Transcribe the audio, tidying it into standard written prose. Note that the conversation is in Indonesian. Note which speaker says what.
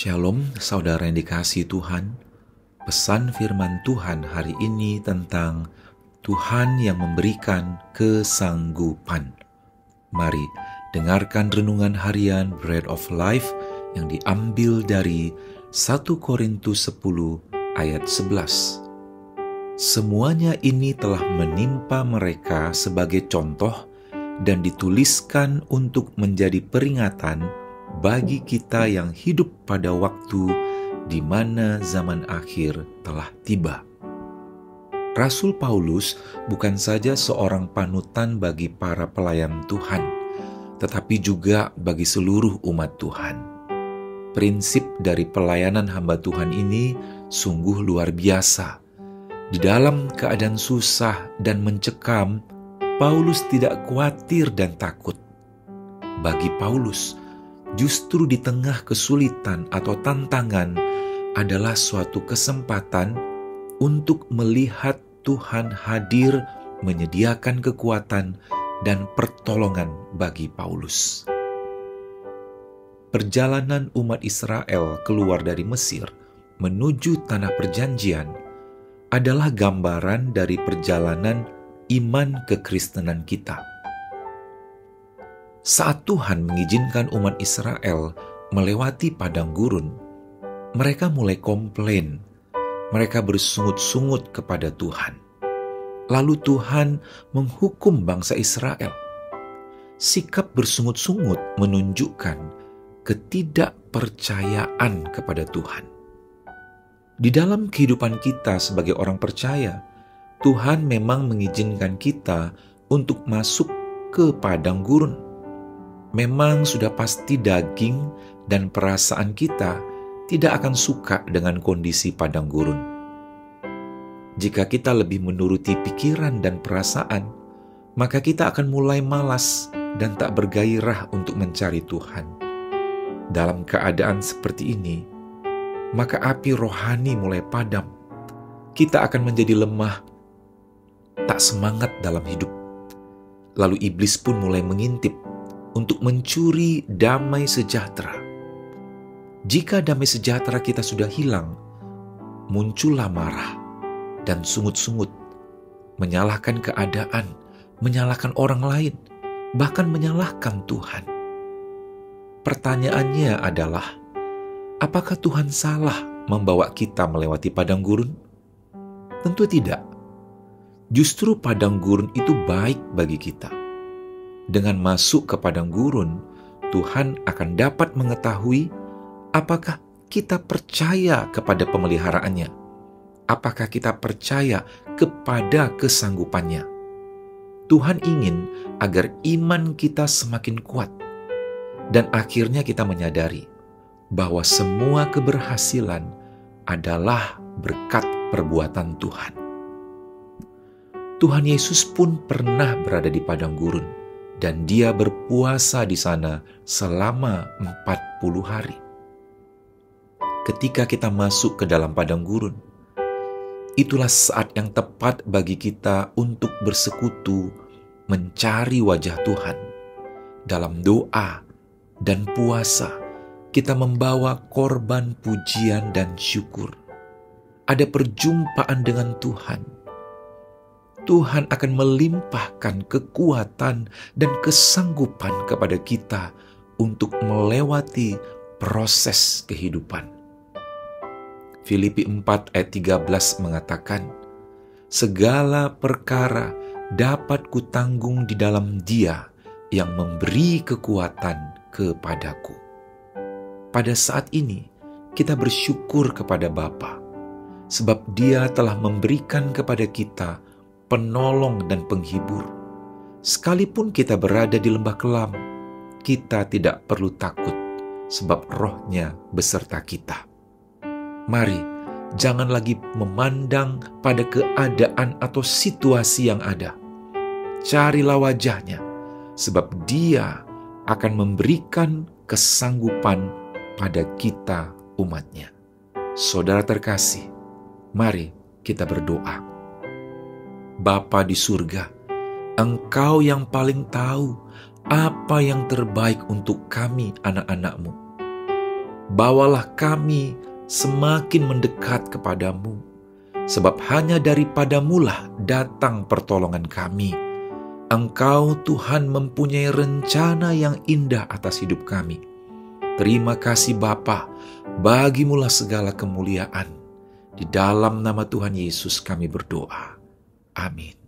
Speaker 1: Shalom saudara yang dikasihi Tuhan. Pesan firman Tuhan hari ini tentang Tuhan yang memberikan kesanggupan. Mari dengarkan renungan harian Bread of Life yang diambil dari 1 Korintus 10 ayat 11. Semuanya ini telah menimpa mereka sebagai contoh dan dituliskan untuk menjadi peringatan bagi kita yang hidup pada waktu di mana zaman akhir telah tiba. Rasul Paulus bukan saja seorang panutan bagi para pelayan Tuhan, tetapi juga bagi seluruh umat Tuhan. Prinsip dari pelayanan hamba Tuhan ini sungguh luar biasa. Di dalam keadaan susah dan mencekam, Paulus tidak khawatir dan takut. Bagi Paulus, justru di tengah kesulitan atau tantangan adalah suatu kesempatan untuk melihat Tuhan hadir menyediakan kekuatan dan pertolongan bagi Paulus. Perjalanan umat Israel keluar dari Mesir menuju tanah perjanjian adalah gambaran dari perjalanan iman kekristenan kita. Saat Tuhan mengizinkan umat Israel melewati padang gurun, mereka mulai komplain. Mereka bersungut-sungut kepada Tuhan. Lalu Tuhan menghukum bangsa Israel. Sikap bersungut-sungut menunjukkan ketidakpercayaan kepada Tuhan. Di dalam kehidupan kita sebagai orang percaya, Tuhan memang mengizinkan kita untuk masuk ke padang gurun. Memang sudah pasti daging dan perasaan kita tidak akan suka dengan kondisi padang gurun. Jika kita lebih menuruti pikiran dan perasaan, maka kita akan mulai malas dan tak bergairah untuk mencari Tuhan. Dalam keadaan seperti ini, maka api rohani mulai padam. Kita akan menjadi lemah, tak semangat dalam hidup. Lalu iblis pun mulai mengintip untuk mencuri damai sejahtera. Jika damai sejahtera kita sudah hilang, muncullah marah dan sungut-sungut, menyalahkan keadaan, menyalahkan orang lain, bahkan menyalahkan Tuhan. Pertanyaannya adalah, apakah Tuhan salah membawa kita melewati padang gurun? Tentu tidak. Justru padang gurun itu baik bagi kita. Dengan masuk ke padang gurun, Tuhan akan dapat mengetahui apakah kita percaya kepada pemeliharaannya, apakah kita percaya kepada kesanggupannya. Tuhan ingin agar iman kita semakin kuat, dan akhirnya kita menyadari bahwa semua keberhasilan adalah berkat perbuatan Tuhan. Tuhan Yesus pun pernah berada di padang gurun, dan dia berpuasa di sana selama 40 hari. Ketika kita masuk ke dalam padang gurun, itulah saat yang tepat bagi kita untuk bersekutu, mencari wajah Tuhan. Dalam doa dan puasa, kita membawa korban pujian dan syukur. Ada perjumpaan dengan Tuhan. Tuhan akan melimpahkan kekuatan dan kesanggupan kepada kita untuk melewati proses kehidupan. Filipi 4 ayat 13 mengatakan, segala perkara dapat kutanggung di dalam Dia yang memberi kekuatan kepadaku. Pada saat ini, kita bersyukur kepada Bapa, sebab Dia telah memberikan kepada kita penolong dan penghibur. Sekalipun kita berada di lembah kelam, kita tidak perlu takut, sebab Roh-Nya beserta kita. Mari, jangan lagi memandang pada keadaan atau situasi yang ada. Carilah wajah-Nya, sebab Dia akan memberikan kesanggupan pada kita umat-Nya. Saudara terkasih, mari kita berdoa. Bapa di surga, Engkau yang paling tahu apa yang terbaik untuk kami anak-anak-Mu. bawalah kami semakin mendekat kepadamu, sebab hanya daripadamulah datang pertolongan kami. Engkau Tuhan mempunyai rencana yang indah atas hidup kami. Terima kasih Bapa, bagimulah segala kemuliaan. Di dalam nama Tuhan Yesus kami berdoa. Amin.